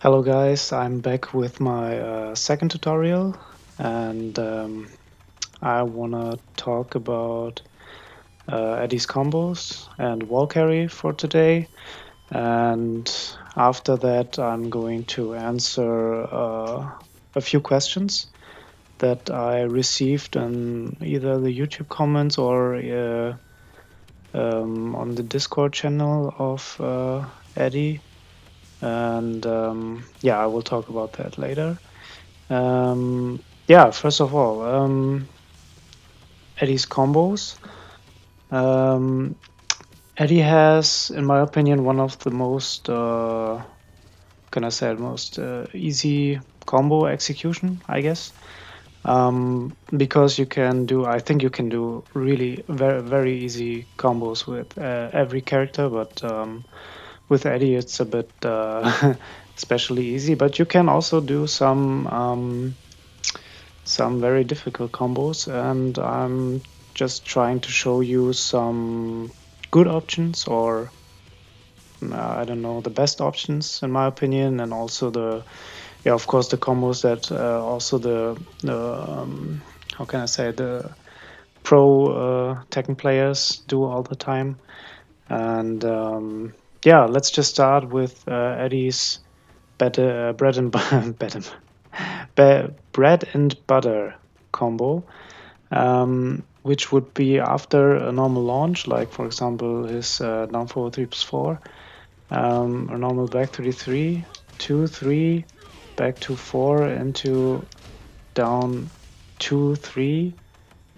Hello guys, I'm back with my second tutorial and I wanna talk about Eddy's combos and wall carry for today, and after that I'm going to answer a few questions that I received in either the YouTube comments or on the Discord channel of Eddy, and yeah, I will talk about that later. Yeah, first of all, Eddy's combos. Um, Eddy has, in my opinion, one of the most, can I say, it, most easy combo execution, I guess. Because you can do, I think you can do really very easy combos with every character, but with Eddy it's a bit especially easy. But you can also do some very difficult combos, and I'm just trying to show you some good options, or I don't know, the best options in my opinion, and also the, yeah, of course, the combos that also the how can I say, the pro Tekken players do all the time. And yeah, let's just start with Eddy's bread and bread and butter combo, which would be after a normal launch, like for example his down forward 3+4, a normal back 3-3, 2-3, back to 4 into down 2-3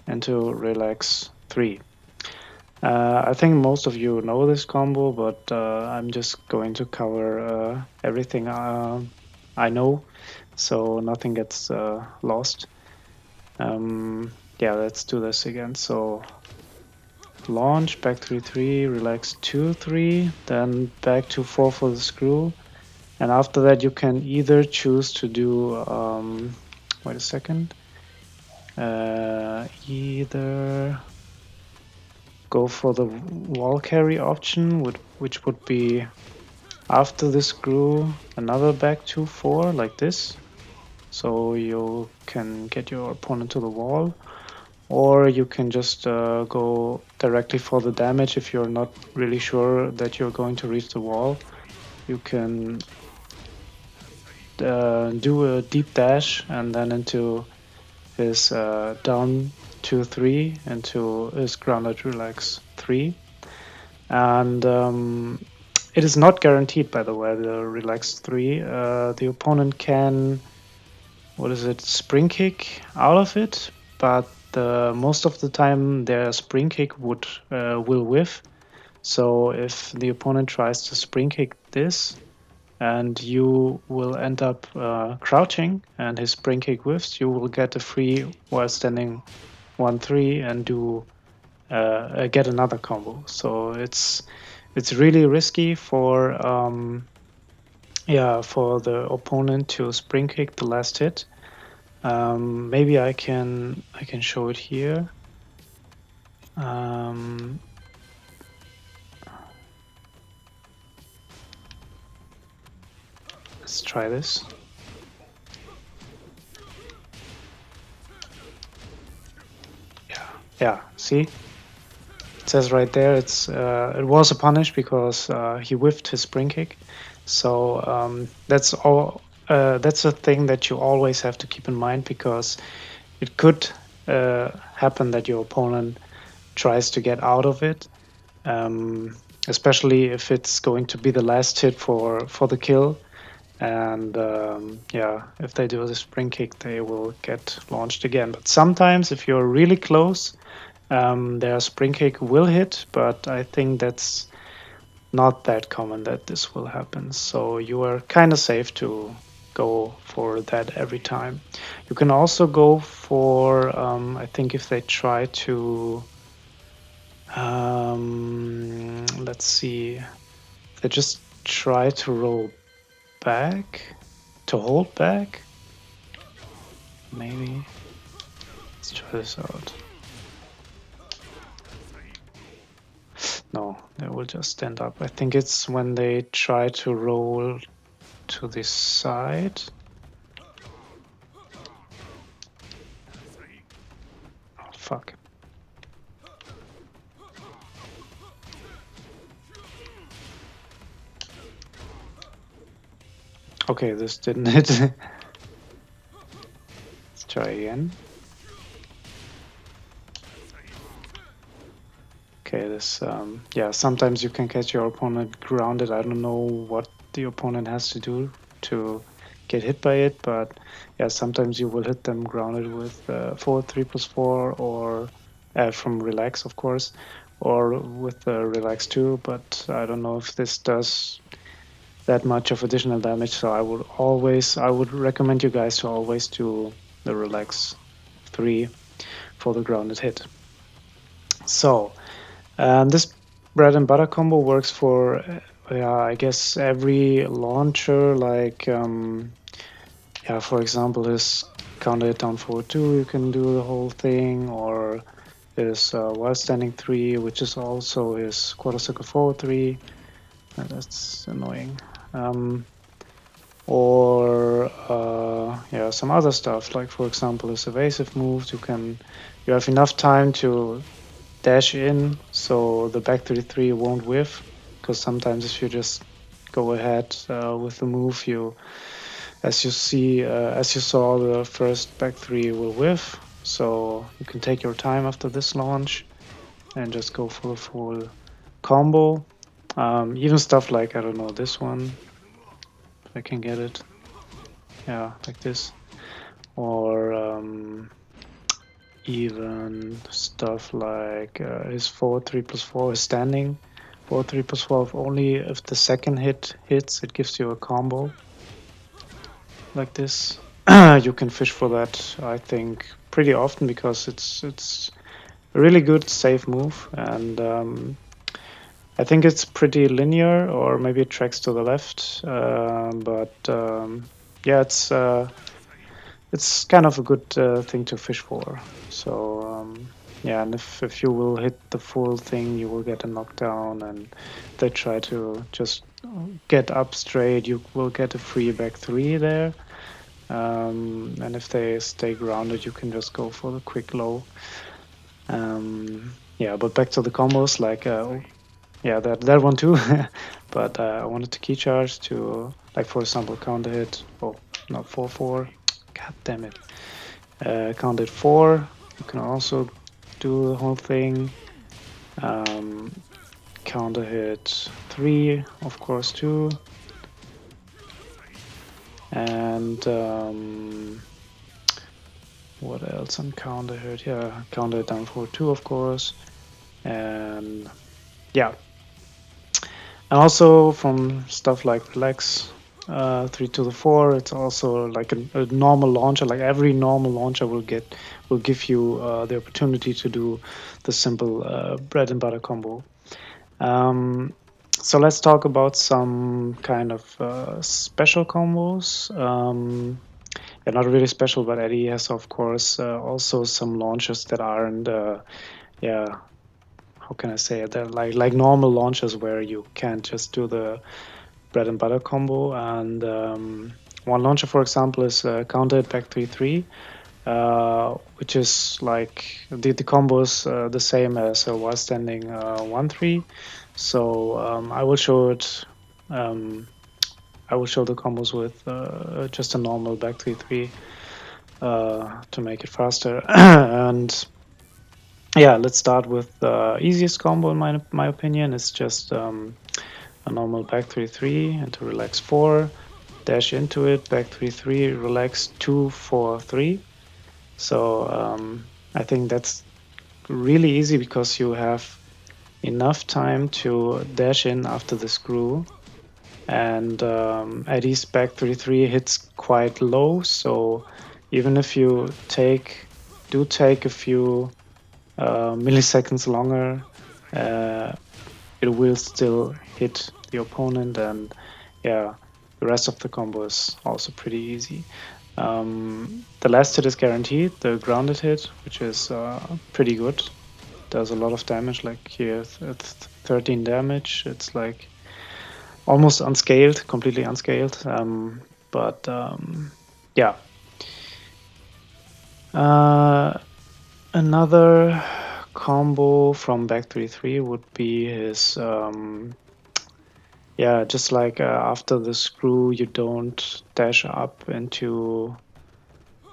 into relax 3. I think most of you know this combo, but I'm just going to cover everything I know, so nothing gets lost. Yeah, let's do this again. So launch, back 3-3, relax 2-3, then back to 4 for the screw. And after that, you can either choose to do, wait a second, either go for the wall carry option, which would be after the screw, another back 2-4 like this. So you can get your opponent to the wall, or you can just go directly for the damage if you're not really sure that you're going to reach the wall. You can do a deep dash and then into his down 2-3 into his grounded relax 3. And it is not guaranteed, by the way, the relax 3. The opponent can, what is it, spring kick out of it, but most of the time their spring kick will whiff. So if the opponent tries to spring kick this, and you will end up crouching, and his spring kick whiffs, you will get a free while standing 1-3 and do get another combo. So it's really risky for yeah, for the opponent to spring kick the last hit. Maybe I can show it here. Let's try this. Yeah, see? It says right there it was a punish because he whiffed his spring kick. So that's all. That's a thing that you always have to keep in mind, because it could happen that your opponent tries to get out of it, especially if it's going to be the last hit for the kill. And yeah, if they do the spring kick, they will get launched again. But sometimes, if you're really close, their spring kick will hit, but I think that's not that common that this will happen. So you are kind of safe to go for that every time. You can also go for, I think if they try to, let's see, if they just try to roll back, to hold back, maybe. Let's try this out. No, they will just stand up. I think it's when they try to roll to this side. Oh, fuck. Okay, this didn't hit. Let's try again. Okay, this, yeah, sometimes you can catch your opponent grounded. I don't know what the opponent has to do to get hit by it, but yeah, sometimes you will hit them grounded with 4-3+4 or from relax, of course, or with relax 2, but I don't know if this does that much of additional damage, so I would recommend you guys to always do the relax 3 for the grounded hit. So, this bread and butter combo works for, I guess, every launcher. Like, yeah, for example, his counter hit down forward 2, you can do the whole thing, or his while standing 3, which is also his quarter circle forward 3. That's annoying. Or yeah, some other stuff, like for example, his evasive moves. You have enough time to dash in, so the back 3-3 won't whiff, because sometimes if you just go ahead with the move, as you saw, the first back 3 will whiff, so you can take your time after this launch and just go for the full combo. Even stuff like, I don't know, this one, if I can get it, yeah, like this, or even stuff like his 4-3+4 is standing. 4-3+4, only if the second hit hits, it gives you a combo like this. You can fish for that, I think, pretty often, because it's a really good safe move, and I think it's pretty linear, or maybe it tracks to the left, but yeah, it's kind of a good thing to fish for. So yeah, and if you will hit the full thing, you will get a knockdown, and they try to just get up straight, you will get a free back 3 there. And if they stay grounded, you can just go for the quick low. Yeah, but back to the combos, like yeah, that one too. But I wanted to key charge to, like, for example, counter hit. Oh, not 4-4. God damn it. Counter hit 4. You can also do the whole thing. Counter hit 3, of course, too. And what else on counter hit? Yeah, counter hit down 4-2, of course. And yeah. And also from stuff like relax 3-4, it's also like a normal launcher. Like every normal launcher will give you the opportunity to do the simple bread and butter combo. So let's talk about some kind of special combos. Yeah, not really special, but Eddy has, of course, also some launches that aren't, yeah, how can I say it? They're like normal launches where you can't just do the bread and butter combo. And one launcher, for example, is counter hit back 3-3, which is like the combo is the same as a while standing 1-3. So I will show it. I will show the combos with just a normal back 3-3 to make it faster. And yeah, let's start with the easiest combo in my opinion. It's just a normal back 3-3 into relax 4, dash into it, back 3-3, relax 2-4-3. So I think that's really easy because you have enough time to dash in after the screw. And Eddy's back 3-3 hits quite low, so even if you take a few milliseconds longer, it will still hit the opponent. And yeah, the rest of the combo is also pretty easy. The last hit is guaranteed, the grounded hit, which is pretty good. Does a lot of damage. Like here it's 13 damage. It's like almost unscaled, completely unscaled. But yeah. Another combo from back 3-3 would be his yeah, just like after the screw, you don't dash up into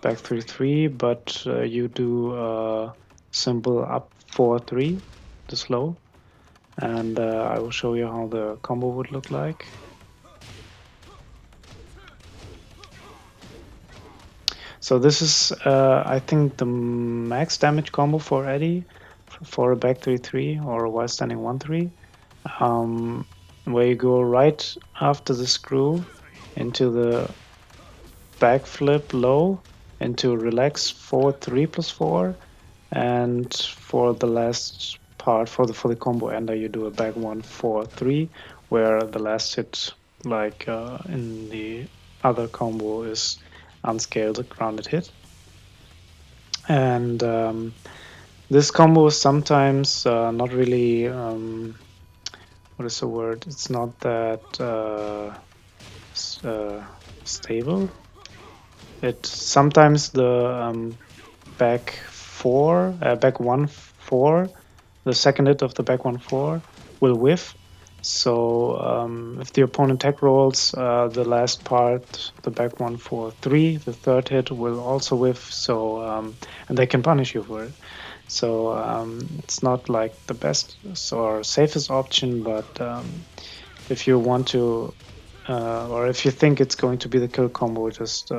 back 3-3, but you do simple up 4-3, the slow. And I will show you how the combo would look like. So this is, I think, the max damage combo for Eddy for a back 3-3 or while standing 1-3, where you go right after the screw into the backflip low into relax 4-3+4, and for the last part for the combo ender you do a back 1-4-3, where the last hit, like in the other combo, is unscaled grounded hit. And this combo is sometimes not really what is the word, it's not that stable. It sometimes the back 1-4, the second hit of the back 1-4 will whiff. So if the opponent tech rolls the last part, the back 1-4-3, the third hit will also whiff. So and they can punish you for it. So it's not like the best or safest option, but if you want to, or if you think it's going to be the kill combo, just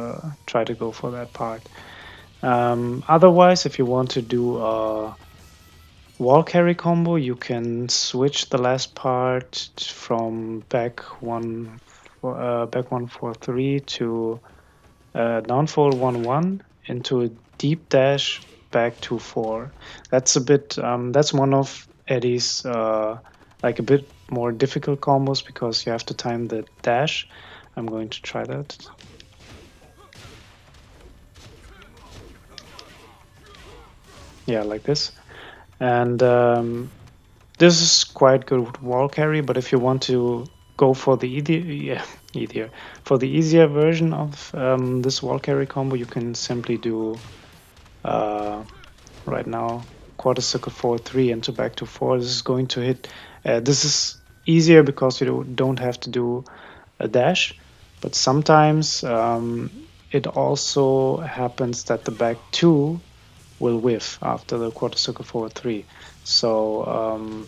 try to go for that part. Otherwise, if you want to do a wall carry combo, you can switch the last part from back 1-4-3 to downfall 1-1 into a deep dash back 2-4. That's a bit. That's one of Eddy's like a bit more difficult combos because you have to time the dash. I'm going to try that. Yeah, like this. And this is quite good wall carry, but if you want to go for the easier version of this wall carry combo, you can simply do right now quarter circle 4-3 into back to 4. This is going to hit. This is easier because you don't have to do a dash, but sometimes it also happens that the back 2 will whiff after the quarter circle 4-3. So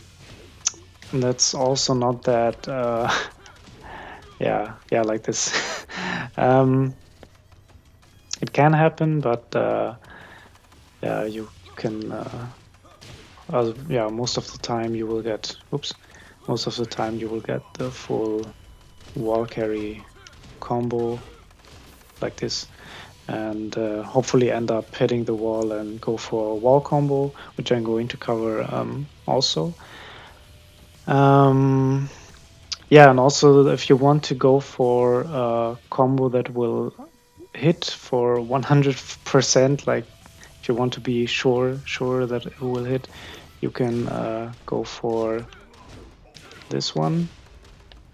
that's also not that yeah, like this. It can happen, but yeah, you can yeah, most of the time you will get the full wall carry combo like this, and hopefully end up hitting the wall and go for a wall combo, which I'm going to cover also. Yeah, and also if you want to go for a combo that will hit for 100%, like if you want to be sure that it will hit, you can go for this one.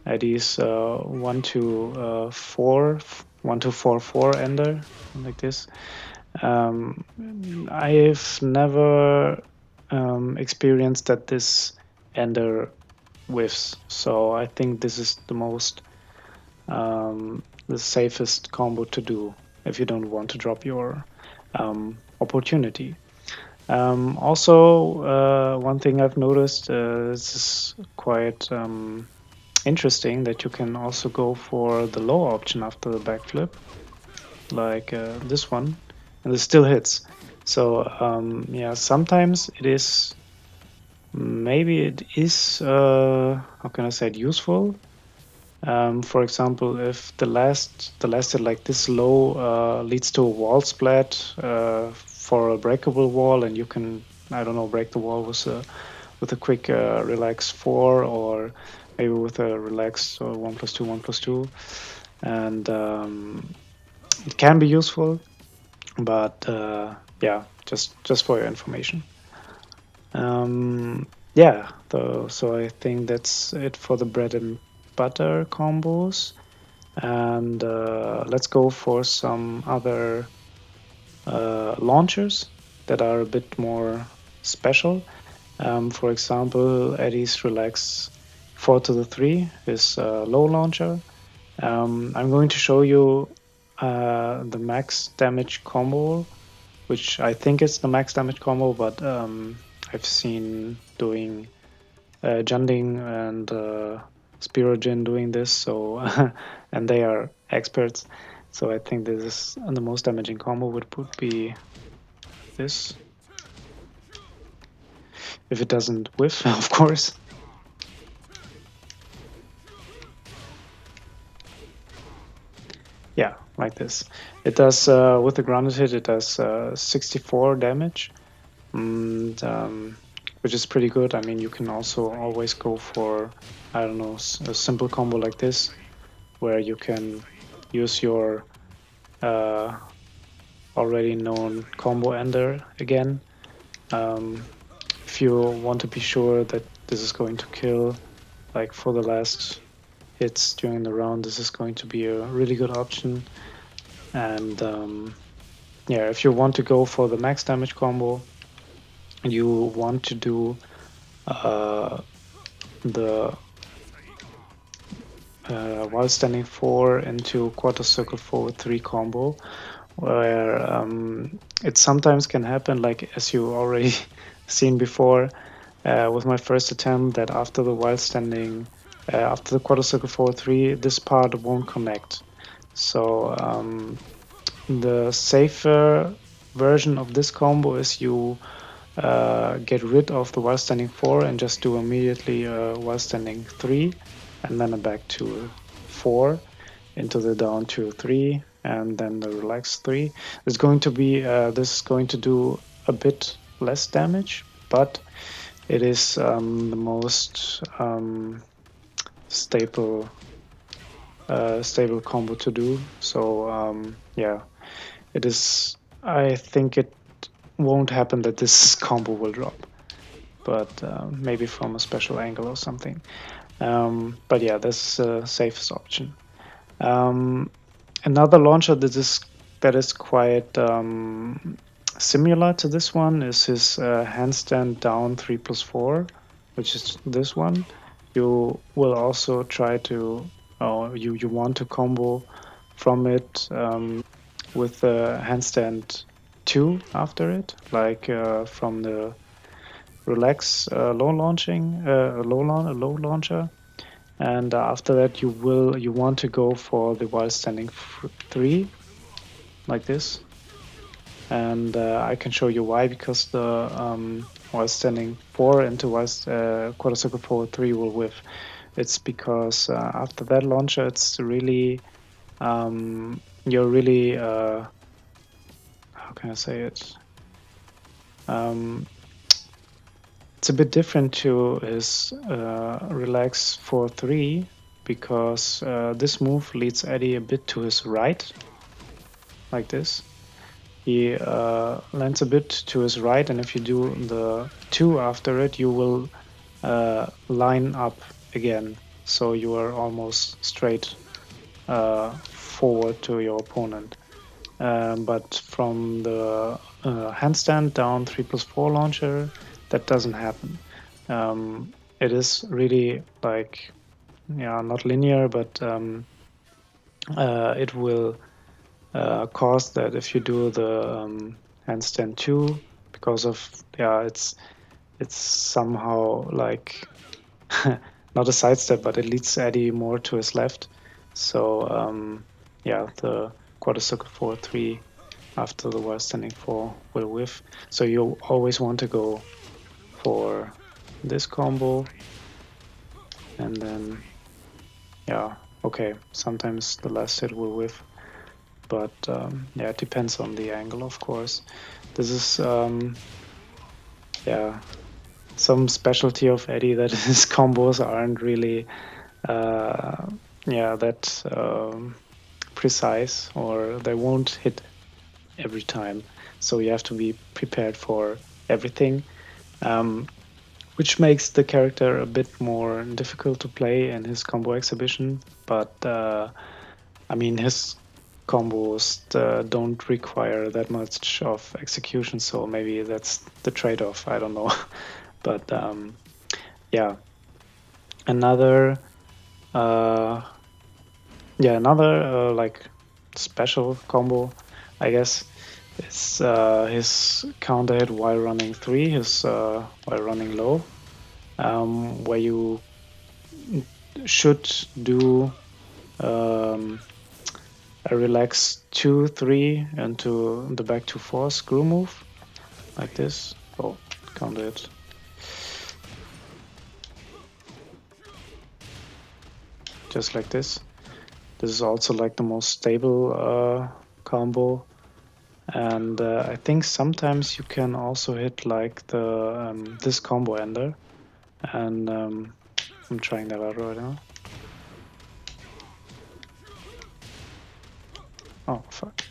Eddy's 1-4-4 ender, like this. I've never experienced that this ender whiffs, so I think this is the most the safest combo to do if you don't want to drop your opportunity. Also, one thing I've noticed this is quite interesting, that you can also go for the low option after the backflip, like this one, and it still hits. So yeah, sometimes it is, maybe it is how can I say it, useful. For example, if the last hit like this low leads to a wall splat for a breakable wall, and you can, I don't know, break the wall with a quick relax 4, or maybe with a relax 1+2 1+2, and it can be useful, but yeah, just for your information. Yeah, so I think that's it for the bread and butter combos, and let's go for some other launchers that are a bit more special. For example, Eddy's Relax 4 to the 3 is a low launcher. I'm going to show you the max damage combo, which I think is the max damage combo, but I've seen doing Junding and Spirojin doing this, so and they are experts. So I think this is the most damaging combo would be this. If it doesn't whiff, of course. Yeah, like this. It does, with the grounded hit, it does 64 damage, and which is pretty good. I mean, you can also always go for, I don't know, a simple combo like this, where you can use your already known combo ender again. If you want to be sure that this is going to kill, like for the last hits during the round, this is going to be a really good option. And yeah, if you want to go for the max damage combo, you want to do the while standing 4 into quarter circle forward 3 combo, where it sometimes can happen, like as you already seen before with my first attempt, that after the while standing, after the quarter circle forward 3, this part won't connect. So the safer version of this combo is you get rid of the while standing 4 and just do immediately while standing 3 and then a back to 4 into the down to 3 and then the relax 3. It's going to be this is going to do a bit less damage, but it is the most stable combo to do. So yeah, it is. I think it won't happen that this combo will drop, but maybe from a special angle or something. But yeah, that's the safest option. Another launcher that is quite similar to this one is his handstand down 3+4, which is this one. You will also try to, you want to combo from it with the handstand 2 after it, like from the relax low launcher, and after that you want to go for the while standing 3 like this, and I can show you why, because the while standing 4 into quarter circle forward 3 will whiff. It's because after that launcher it's really you're really how can I say it, it's a bit different to his relax 4-3, because this move leads Eddy a bit to his right, like this. He lands a bit to his right, and if you do the 2 after it, you will line up again. So you are almost straight forward to your opponent. But from the handstand down 3+4 launcher, that doesn't happen. It is really like, yeah, not linear, but it will cause that if you do the handstand 2, because of, yeah, it's somehow like not a sidestep, but it leads Eddy more to his left. So yeah, the quarter circle 4-3 after the while standing 4 will whiff. So you always want to go for this combo, and then, yeah, okay, sometimes the last hit will whiff, but yeah, it depends on the angle, of course. This is yeah, some specialty of Eddy, that his combos aren't really yeah, that precise, or they won't hit every time, so you have to be prepared for everything, which makes the character a bit more difficult to play in his combo exhibition. But I mean, his combos don't require that much of execution, so maybe that's the trade-off. I don't know. But yeah, another like special combo, I guess, is his counter hit while running 3, his while running low, where you should do a relax 2-3 into the back to 4 screw move, like this. Oh, counter hit. Just like this. This is also like the most stable combo. And I think sometimes you can also hit like the this combo ender. And I'm trying that out right now. Oh, fuck.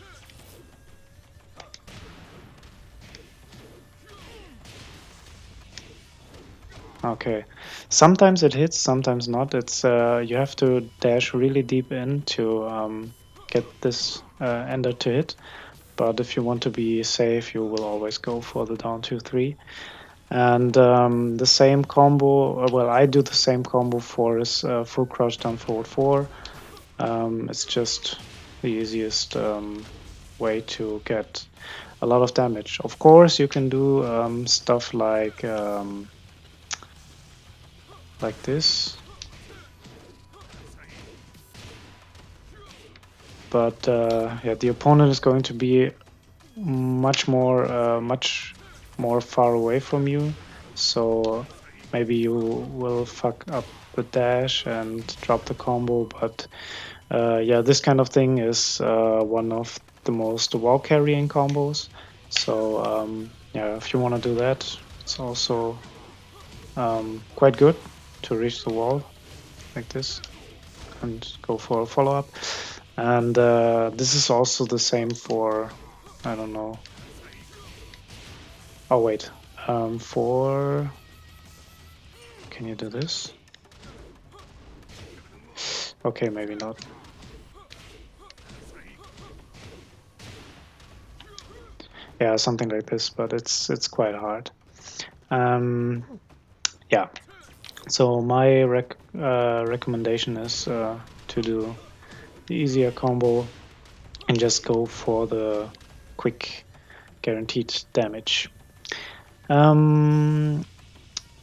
Okay. Sometimes it hits, sometimes not. It's you have to dash really deep in to get this ender to hit. But if you want to be safe, you will always go for the down 2-3. And the same combo, well, I do the same combo for his full crouch down forward 4. It's just the easiest way to get a lot of damage. Of course, you can do stuff like this. But yeah, the opponent is going to be much more far away from you, so maybe you will fuck up the dash and drop the combo. But yeah, this kind of thing is one of the most wall carrying combos. So yeah, if you want to do that, it's also quite good to reach the wall like this and go for a follow-up. And this is also the same for, I don't know. Oh wait, for, can you do this? Okay, maybe not. Yeah, something like this, but it's quite hard. Yeah. So my recommendation is to do the easier combo and just go for the quick guaranteed damage.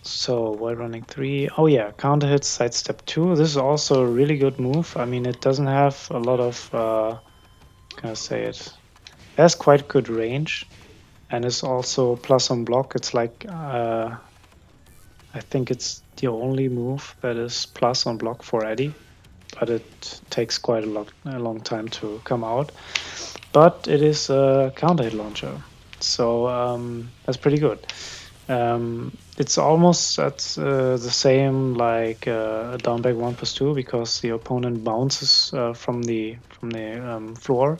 So while running 3, oh yeah, counter hit sidestep 2. This is also a really good move. I mean, it doesn't have a lot of, can I say it? It has quite good range, and it's also plus on block. It's like, I think it's the only move that is plus on block for Eddy, but it takes quite a long time to come out. But it is a counter hit launcher, so that's pretty good. It's almost at the same like a down back 1+2, because the opponent bounces from the floor,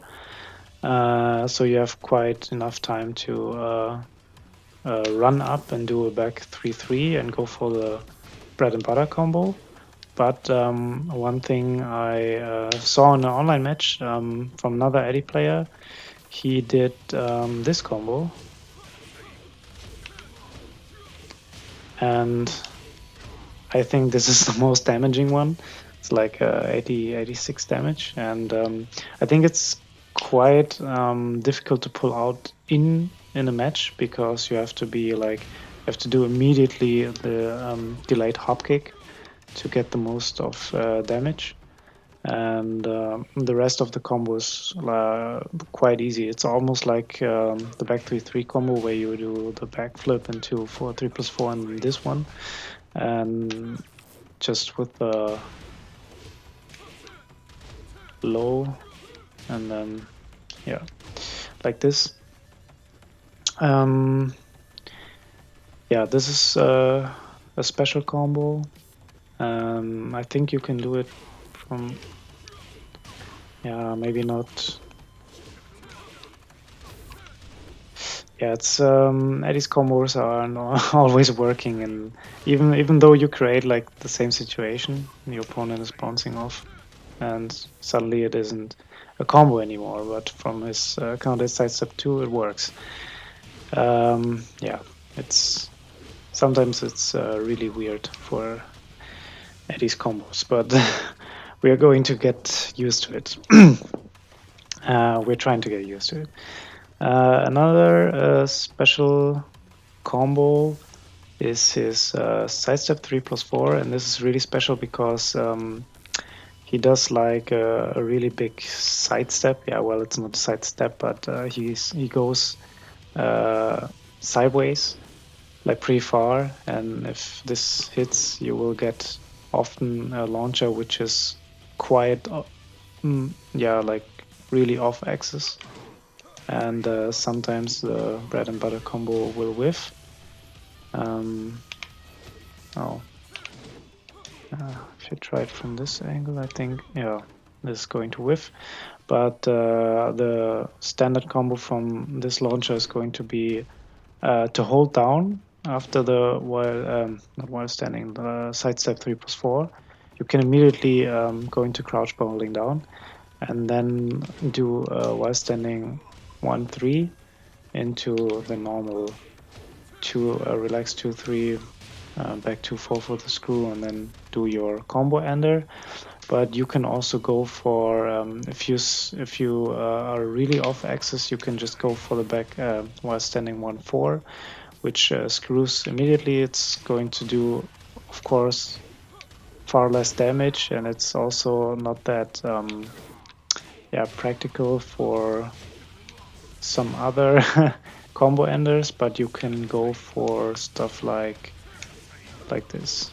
so you have quite enough time to run up and do a back 3-3 and go for the bread and butter combo. But one thing I saw in an online match from another Eddy player, he did this combo. And I think this is the most damaging one. It's like 86 damage. And I think it's quite difficult to pull out in a match, because you have to be like, you have to do immediately the delayed hop kick to get the most of damage. And the rest of the combo is quite easy. It's almost like the back 3-3 combo, where you do the back flip into 3+4 and this one, and just with the low, and then yeah, like this. Yeah, this is a special combo. I think you can do it from, yeah, maybe not. Yeah, it's Eddy's combos are not always working, and even though you create like the same situation, your opponent is bouncing off, and suddenly it isn't a combo anymore. But from his counter sidestep 2, it works. Yeah, it's sometimes it's really weird for Eddy's combos, but we are going to get used to it. We're trying to get used to it. Another special combo is his sidestep 3+4, and this is really special because he does like a really big sidestep. Yeah, well, it's not a sidestep, but he goes sideways, like pretty far, and if this hits, you will get often a launcher which is quite, yeah, like really off axis, and sometimes the bread and butter combo will whiff. Oh, if you try it from this angle, I think, yeah, this is going to whiff. But the standard combo from this launcher is going to be to hold down after the not while standing, the sidestep 3+4. You can immediately go into crouch by holding down, and then do while standing 1-3 into the normal relax 2-3 back 2-4 for the screw, and then do your combo ender. But you can also go for if you are really off axis, you can just go for the back while standing 1-4, which screws immediately. It's going to do, of course, far less damage, and it's also not that yeah, practical for some other combo enders, but you can go for stuff like this.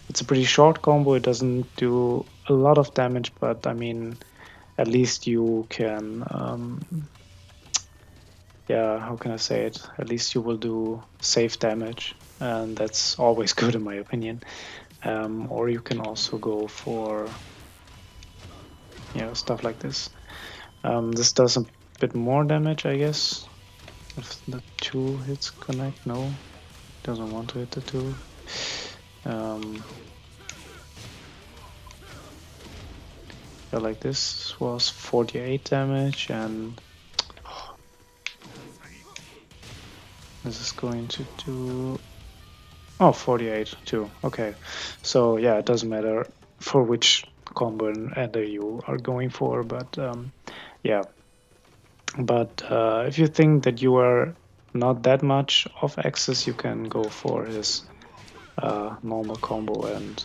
It's a pretty short combo. It doesn't do a lot of damage, but I mean, at least you can, yeah, how can I say it? At least you will do safe damage, and that's always good in my opinion. Or you can also go for, stuff like this. This does a bit more damage, I guess. If the 2 hits connect, no, doesn't want to hit the 2. Yeah, like this was 48 damage, and this is going to do 48 too. Okay, so yeah, it doesn't matter for which combo ender you are going for, but yeah. But if you think that you are not that much off axis, you can go for his normal combo, and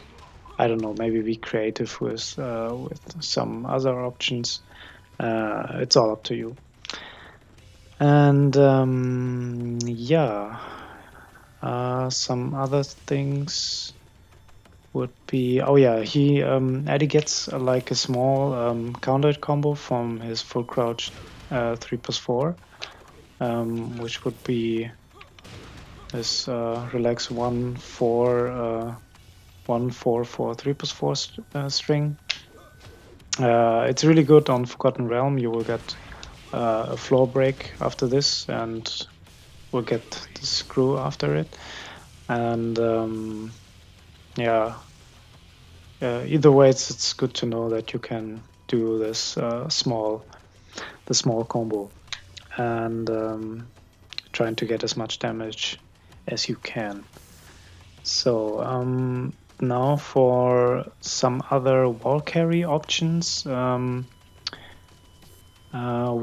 I don't know, maybe be creative with some other options. It's all up to you. And yeah, some other things would be, oh yeah, he Eddy gets like a small counter combo from his full crouch 3+4, which would be this relax 1-4 1-4-4 3+4 string. It's really good on Forgotten Realm. You will get a floor break after this, and we'll get the screw after it. And yeah, either way, it's good to know that you can do this small combo, and trying to get as much damage as you can. So now for some other wall carry options. We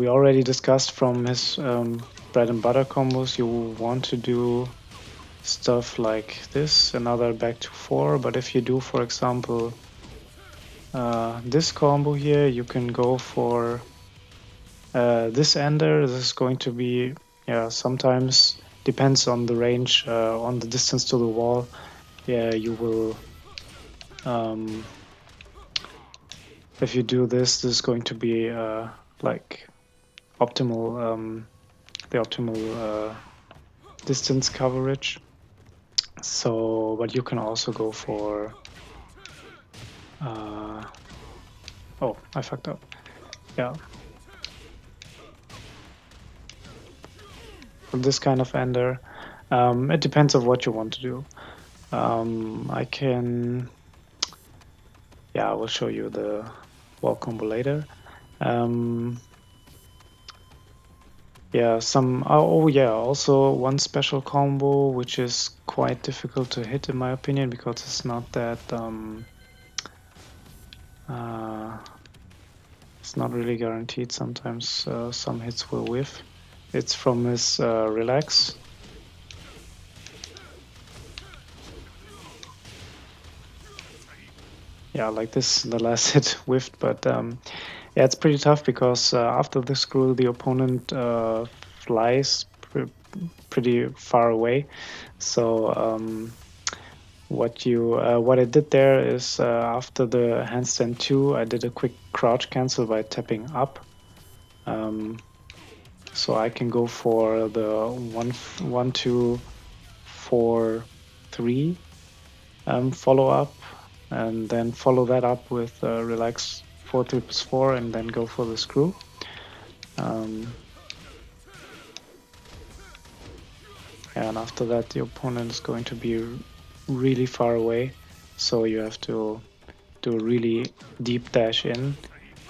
already discussed from his bread and butter combos, you want to do stuff like this, another back to 4, but if you do, for example, this combo here, you can go for this ender. This is going to be, yeah, sometimes depends on the range, on the distance to the wall. Yeah, you will, if you do this, this is going to be like optimal, the optimal distance coverage. So, but you can also go for, oh, I fucked up. Yeah. this kind of ender. It depends on what you want to do. I can, yeah, I will show you the wall combo later. Yeah, yeah, also one special combo which is quite difficult to hit in my opinion because it's not that uh, it's not really guaranteed. Sometimes some hits will whiff. It's from his relax. Yeah, like this, the last hit whiffed, but yeah, it's pretty tough because after the screw, the opponent flies pretty far away. So what I did there is after the handstand 2, I did a quick crouch cancel by tapping up. So I can go for the 1 2 4 3 follow up, and then follow that up with relax 4 3 4, and then go for the screw. And after that, the opponent is going to be really far away, so you have to do a really deep dash in.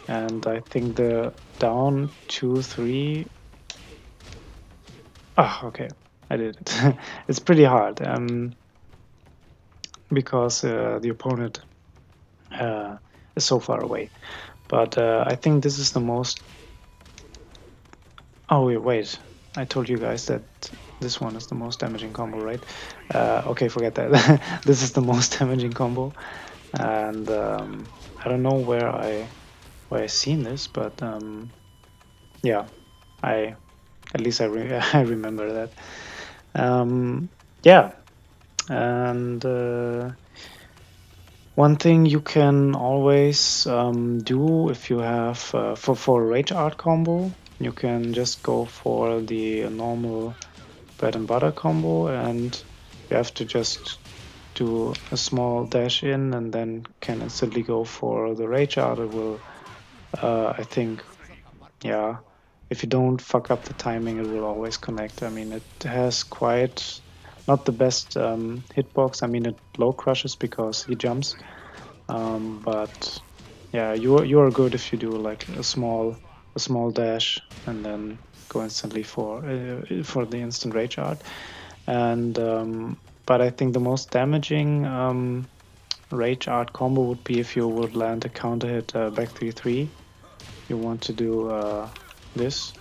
And I think the down 2 3. Ah, okay, I did it. It's pretty hard because the opponent is so far away. But I think this is the most. Oh wait! I told you guys that this one is the most damaging combo, right? Okay, forget that. This is the most damaging combo, and I don't know where I seen this, but yeah, I at least I remember that. Yeah, and one thing you can always do if you have for a rage art combo, you can just go for the normal bread and butter combo, and you have to just do a small dash in and then can instantly go for the rage art. It will, I think, yeah, if you don't fuck up the timing, it will always connect. I mean, it has quite not the best hitbox. I mean, it low crushes because he jumps, but yeah, you are good if you do like a small dash and then go instantly for the instant rage art. And but I think the most damaging rage art combo would be if you would land a counter hit back 3-3. You want to do this.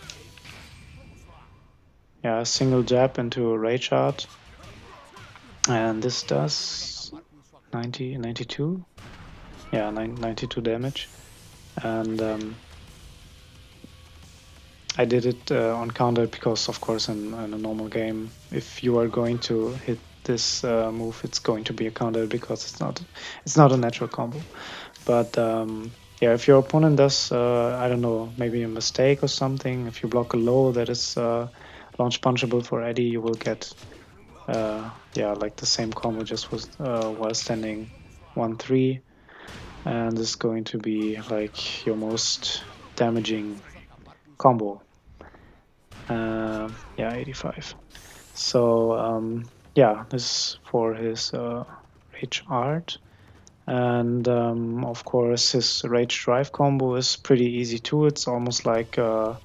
Yeah, a single jab into a rage art. And this does 92. Yeah, 92 damage. And I did it on counter because, of course, in a normal game, if you are going to hit this move, it's going to be a counter because it's not a natural combo. But yeah, if your opponent does, I don't know, maybe a mistake or something, if you block a low that is launch punchable for Eddy, you will get yeah, like the same combo just was while standing 1-3, and this is going to be like your most damaging combo. Yeah, 85. So yeah, this is for his rage art. And of course, his rage drive combo is pretty easy too. It's almost like yeah,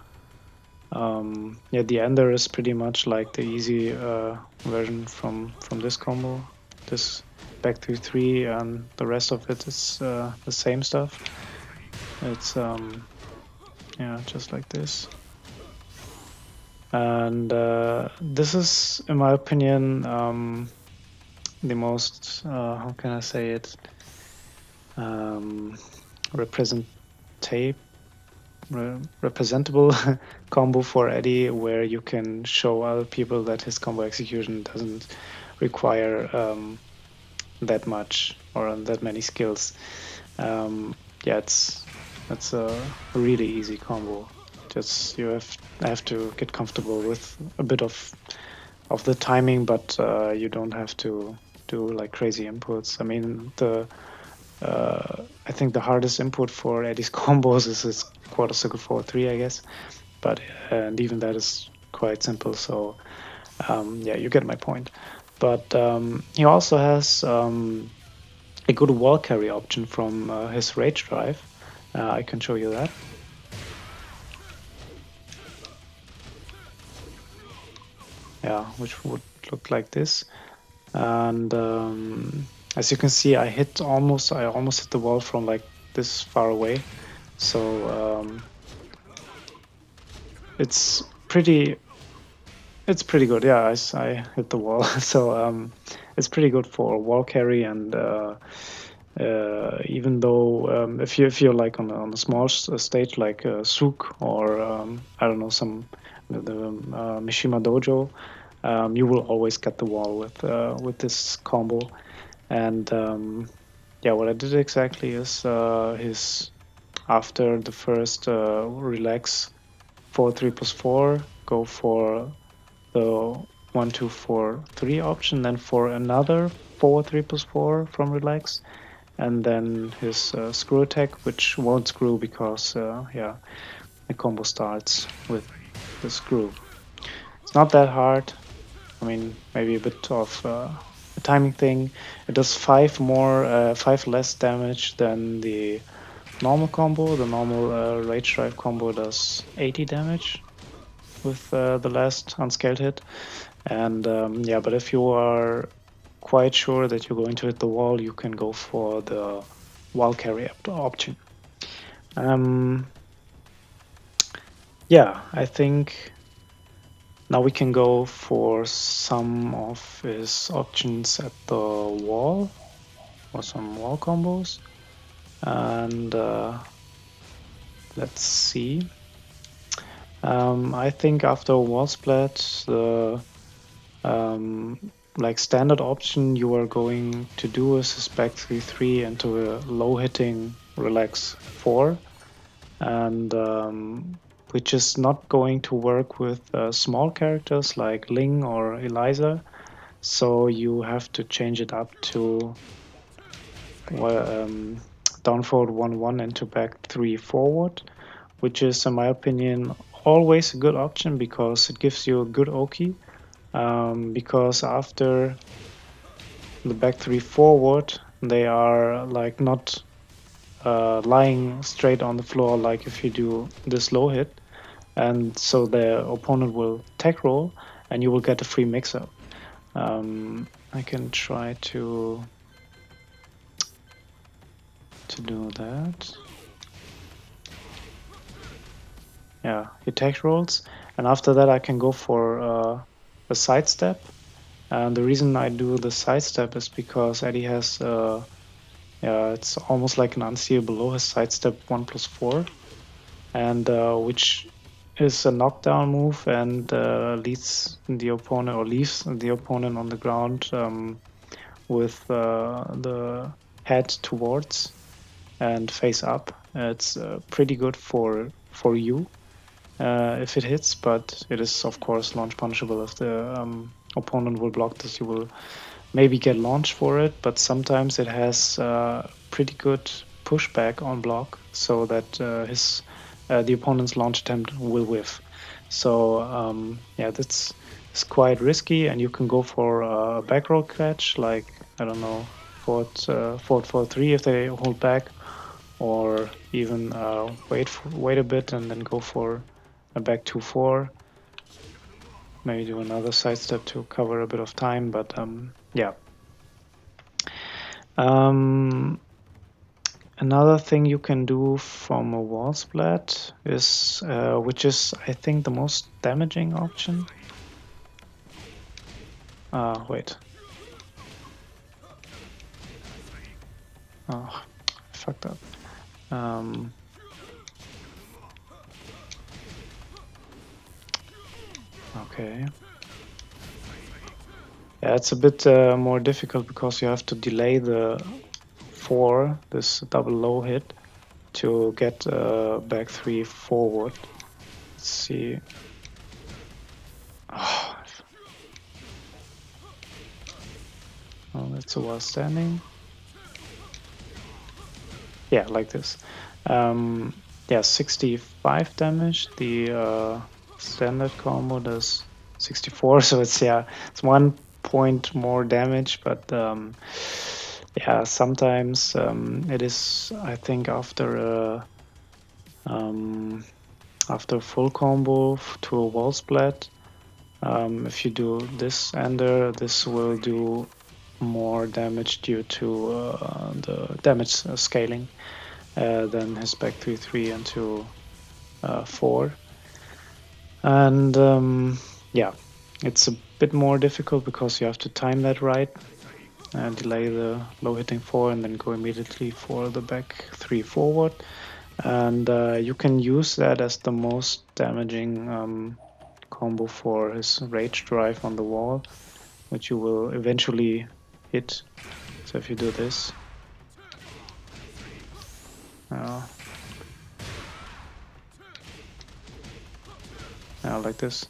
the ender is pretty much like the easy version from this combo. This back 3-3, and the rest of it is the same stuff. It's yeah, just like this. And this is, in my opinion, the most how can I say it, representable combo for Eddy, where you can show other people that his combo execution doesn't require that much or that many skills. Yeah, it's a really easy combo. Just you have to get comfortable with a bit of the timing, but you don't have to do like crazy inputs. I mean, I think the hardest input for Eddy's combos is his quarter circle 4-3, I guess. But and even that is quite simple. So yeah, you get my point. But he also has a good wall carry option from his Rage Drive. I can show you that. Yeah, which would look like this. And as you can see, I almost hit the wall from like this far away. So it's pretty good. Yeah, I hit the wall. So it's pretty good for wall carry. And even though if you're like on a small stage like Souk or I don't know, some the Mishima Dojo, you will always get the wall with this combo. And yeah, what I did exactly is his after the first relax 4-3+4, go for the 1-2-4-3 option, then for another 4-3+4 from relax, and then his screw attack, which won't screw because yeah, the combo starts with the screw. It's not that hard. I mean, maybe a bit of a timing thing. It does 5 less damage than the normal combo. The normal Rage Drive combo does 80 damage with the last unscaled hit. And yeah, but if you are quite sure that you're going to hit the wall, you can go for the wall carry option. Yeah, I think now we can go for some of his options at the wall, or some wall combos. And let's see. I think after wall splat, the like standard option you are going to do is his back 3-3 into a low hitting relax 4, and which is not going to work with small characters like Ling or Eliza. So you have to change it up to down forward 1-1 into back 3 forward, which is, in my opinion, always a good option because it gives you a good Oki. Because after the back 3 forward, they are like not lying straight on the floor like if you do this low hit, and so the opponent will tech roll and you will get a free mix-up. I can try to do that. Yeah, he tech rolls, and after that I can go for a sidestep. And the reason I do the sidestep is because Eddy has yeah, it's almost like an unseeable below his sidestep 1+4, and which is a knockdown move and leads the opponent, or leaves the opponent on the ground with the head towards and face up. It's pretty good for you if it hits, but it is of course launch punishable. If the opponent will block this, you will maybe get launched for it, but sometimes it has pretty good pushback on block, so that the opponent's launch attempt will whiff. So yeah, that's quite risky, and you can go for a back row catch, like I don't know, forward 4-3 if they hold back, or even wait a bit and then go for a back 2-4. Maybe do another sidestep to cover a bit of time, but yeah. Another thing you can do from a wall splat is, which is I think the most damaging option. Wait. Oh, I fucked up. Okay. Yeah, it's a bit more difficult because you have to delay the 4, this double low hit, to get back 3 forward. Let's see. Oh, that's a while standing. Yeah, like this. Yeah, 65 damage. The standard combo does 64, so it's 1 point more damage, but yeah, sometimes it is, I think, after a full combo to a wall splat, if you do this ender, this will do more damage due to the damage scaling than his back 3-3 into 4. And yeah, it's a bit more difficult because you have to time that right, delay the low hitting 4 and then go immediately for the back 3 forward. And you can use that as the most damaging combo for his rage drive on the wall, which you will eventually hit. So if you do this, like this,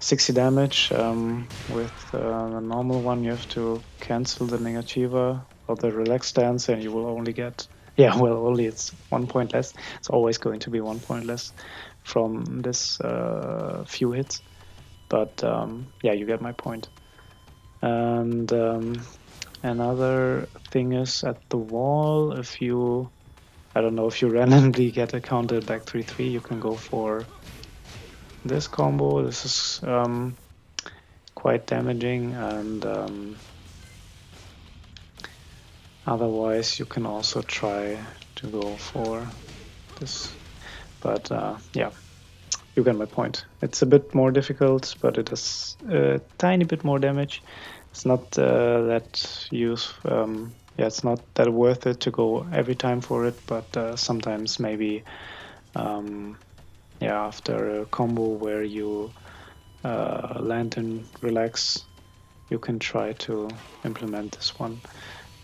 60 damage. With the normal one, you have to cancel the negativa or the relax stance, and you will only get, only it's 1 point less. It's always going to be 1 point less from this few hits. But yeah, you get my point. And another thing is at the wall, if you, I don't know, if you randomly get a counter back 3-3, you can go for this combo. This is quite damaging, and otherwise you can also try to go for this. But yeah, you get my point. It's a bit more difficult, but it does a tiny bit more damage. It's not that it's not that worth it to go every time for it, but sometimes maybe after a combo where you land and relax, you can try to implement this one.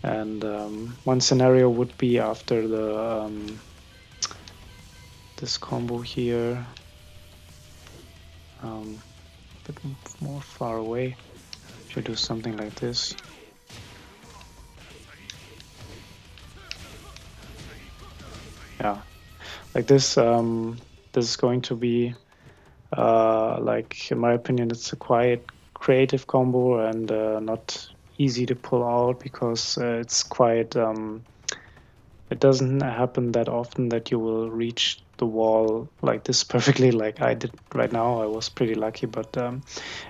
And one scenario would be after the this combo here, a bit more far away. If you do something like this, like this. This is going to be, like, in my opinion, it's a quite creative combo and not easy to pull out because it's quite. It doesn't happen that often that you will reach the wall like this perfectly, like I did right now. I was pretty lucky, but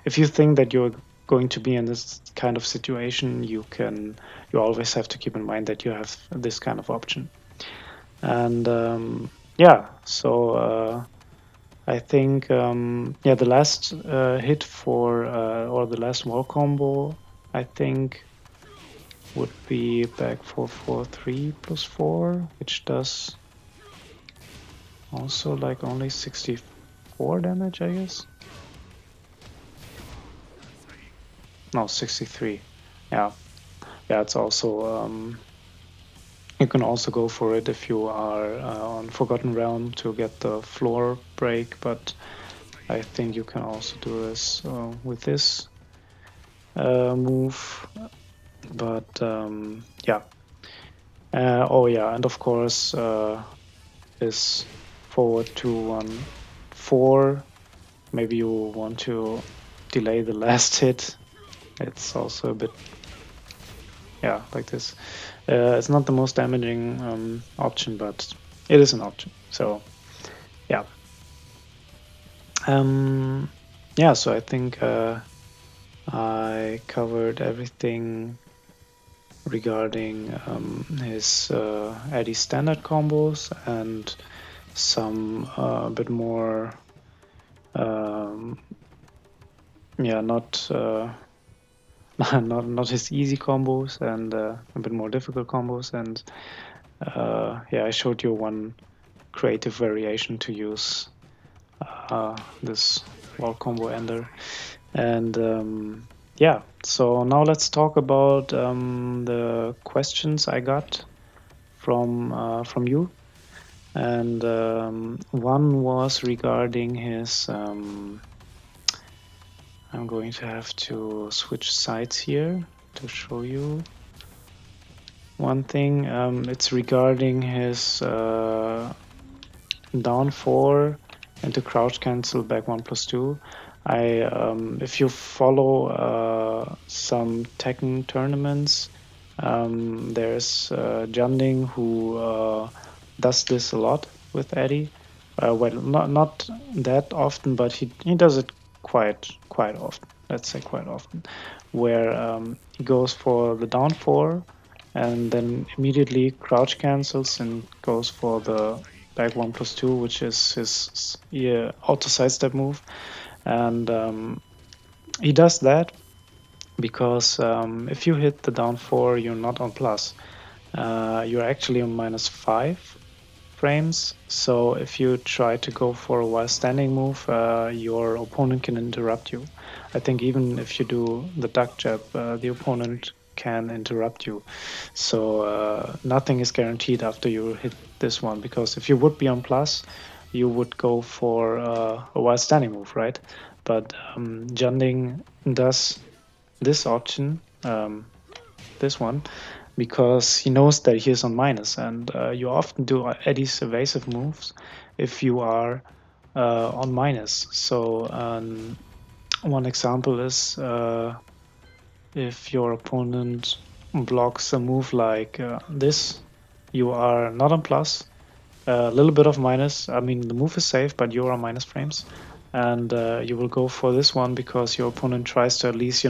if you think that you're going to be in this kind of situation, you always have to keep in mind that you have this kind of option. And so I think the last hit for or the last wall combo, I think, would be back 4-4-3 plus 4, which does also like only 64 damage, I guess. No, 63. Yeah, it's also you can also go for it if you are on Forgotten Realm to get the floor break, but I think you can also do this with this move. But and of course is forward 2-1-4. Maybe you want to delay the last hit. It's also a bit like this. It's not the most damaging option, but it is an option. So so I think I covered everything regarding his Eddy standard combos and some bit more not his easy combos and a bit more difficult combos, and I showed you one creative variation to use this wall combo ender. And so now let's talk about the questions I got from you. And one was regarding his I'm going to have to switch sides here to show you one thing. It's regarding his down 4 into crouch cancel back 1+2. If you follow some Tekken tournaments, there's Junding who does this a lot with Eddy. Well, not that often, but he does it quite often. Let's say quite often, where he goes for the down 4 and then immediately crouch cancels and goes for the back 1+2, which is his auto sidestep move. And he does that because if you hit the down 4, you're not on plus. You're actually on -5 frames. So if you try to go for a while standing move, your opponent can interrupt you. I think even if you do the duck jab, the opponent can interrupt you. So nothing is guaranteed after you hit this one, because if you would be on plus, you would go for a while standing move, right? But Junding does this option, this one, because he knows that he is on minus, and you often do Eddy's evasive moves if you are on minus. So one example is if your opponent blocks a move like this, you are not on plus, a little bit of minus. I mean, the move is safe, but you're on minus frames, and you will go for this one because your opponent tries to at least,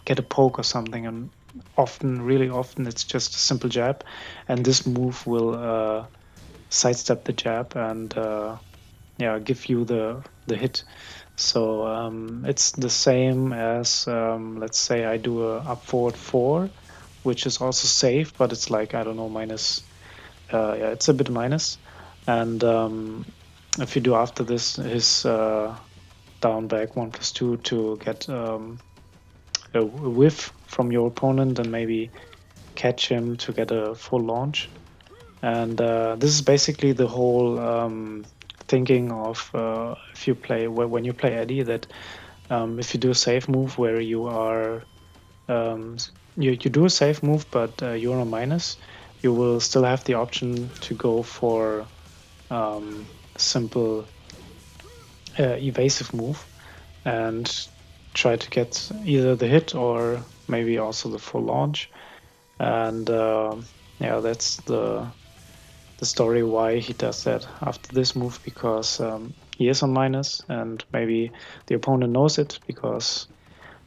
get a poke or something, and often, really often, it's just a simple jab, and this move will sidestep the jab and give you the hit. So it's the same as let's say I do a up forward 4, which is also safe, but it's like, I don't know, minus. Yeah, it's a bit minus. And if you do after this his down back 1+2 to get a whiff from your opponent and maybe catch him to get a full launch. And this is basically the whole thinking of if you play when you play Eddy, that if you do a safe move where you are you do a safe move, but you're on minus, you will still have the option to go for simple evasive move and try to get either the hit or maybe also the full launch. And yeah, that's the story why he does that after this move, because he is on minus, and maybe the opponent knows it because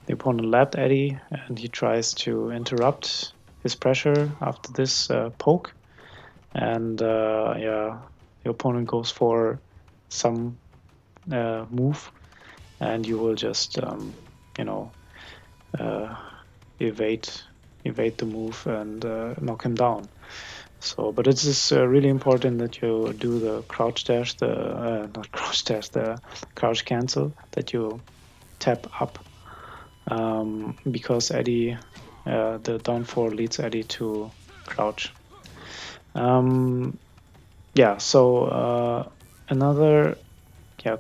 the opponent lapped Eddy and he tries to interrupt his pressure after this poke. And yeah, the opponent goes for some move, and you will just evade the move and knock him down. So, but it is really important that you do the crouch dash, not crouch dash, the crouch cancel, that you tap up, because Eddy, the down 4 leads Eddy to crouch. Yeah, so another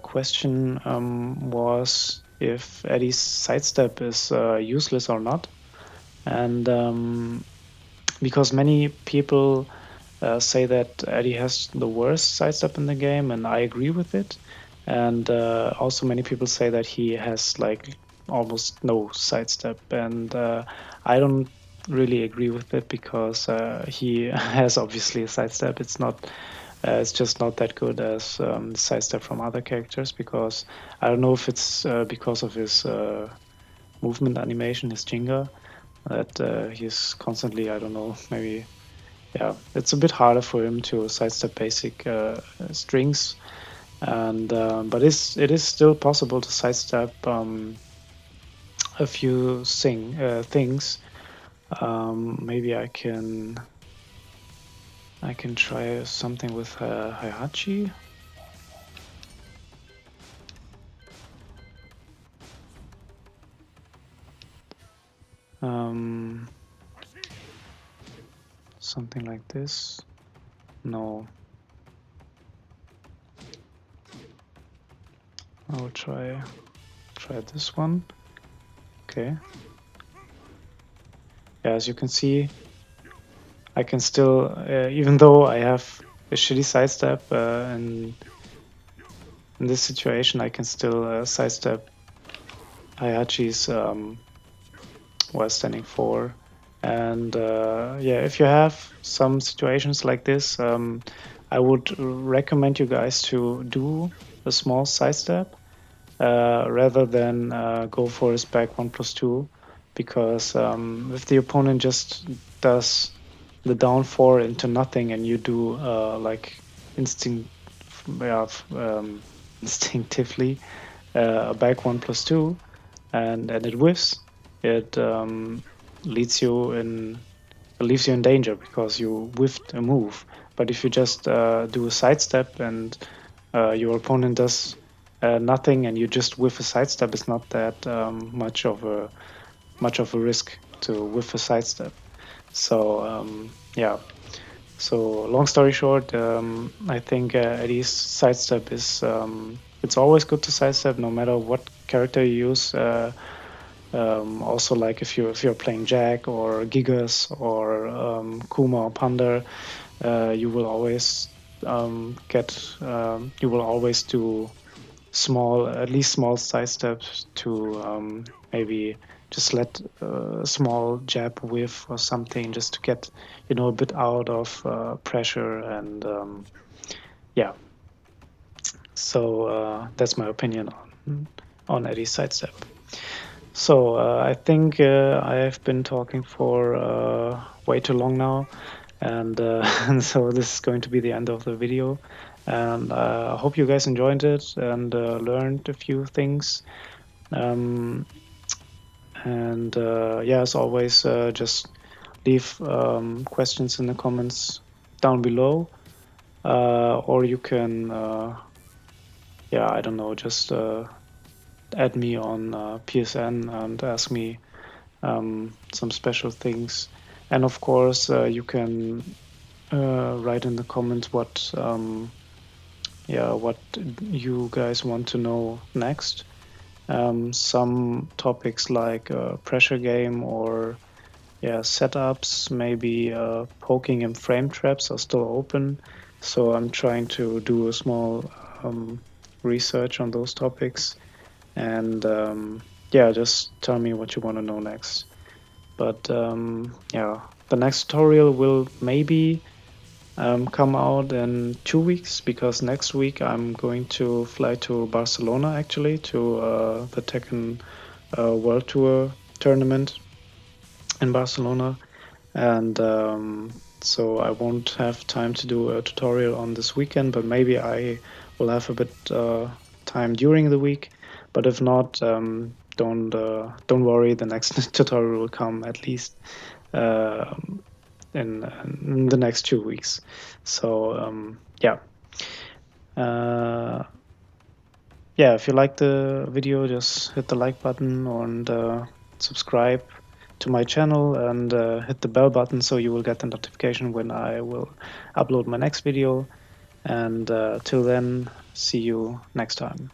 question was if Eddy's sidestep is useless or not. And because many people say that Eddy has the worst sidestep in the game, and I agree with it. And also many people say that he has like almost no sidestep, and I don't really agree with it, because he has obviously a sidestep. It's just not that good as the sidestep from other characters, because I don't know if it's because of his movement animation, his Jinga, that he's constantly, I don't know, maybe, yeah, it's a bit harder for him to sidestep basic strings. And but it is still possible to sidestep a few things. Maybe I can try something with Heihachi. Something like this. No. I will try this one. Okay. Yeah, as you can see, I can still, even though I have a shitty sidestep, and in this situation, I can still sidestep Hayachi's while standing 4. And yeah, if you have some situations like this, I would recommend you guys to do a small sidestep rather than go for his back 1+2, because if the opponent just does the down 4 into nothing and you do like yeah, instinctively a back 1+2 and it whiffs, it leaves you in danger because you whiffed a move. But if you just do a sidestep and your opponent does nothing and you just whiff a sidestep, it's not that much of a risk to whiff a sidestep. So yeah. So long story short, I think Eddy's sidestep is it's always good to sidestep no matter what character you use. Also, like if you're playing Jack or Gigas or Kuma or Panda, you will always you will always do at least small side steps to maybe just let a small jab whiff or something just to get a bit out of pressure and yeah. So that's my opinion on Eddy's sidestep. So I think I have been talking for way too long now, and, and so this is going to be the end of the video. And I hope you guys enjoyed it and learned a few things. And yeah, as always, just leave questions in the comments down below, or you can, yeah, I don't know, just add me on PSN and ask me some special things. And of course, you can write in the comments what you guys want to know next. Some topics like pressure game or setups, maybe poking and frame traps are still open. So I'm trying to do a small research on those topics. And yeah, just tell me what you want to know next. But yeah, the next tutorial will maybe come out in 2 weeks, because next week I'm going to fly to Barcelona actually to the Tekken World Tour tournament in Barcelona, and so I won't have time to do a tutorial on this weekend, but maybe I will have a bit time during the week. But if not, don't worry, the next tutorial will come at least in the next 2 weeks. So yeah. Yeah, if you like the video, just hit the like button and subscribe to my channel and hit the bell button so you will get the notification when I will upload my next video. And till then, see you next time.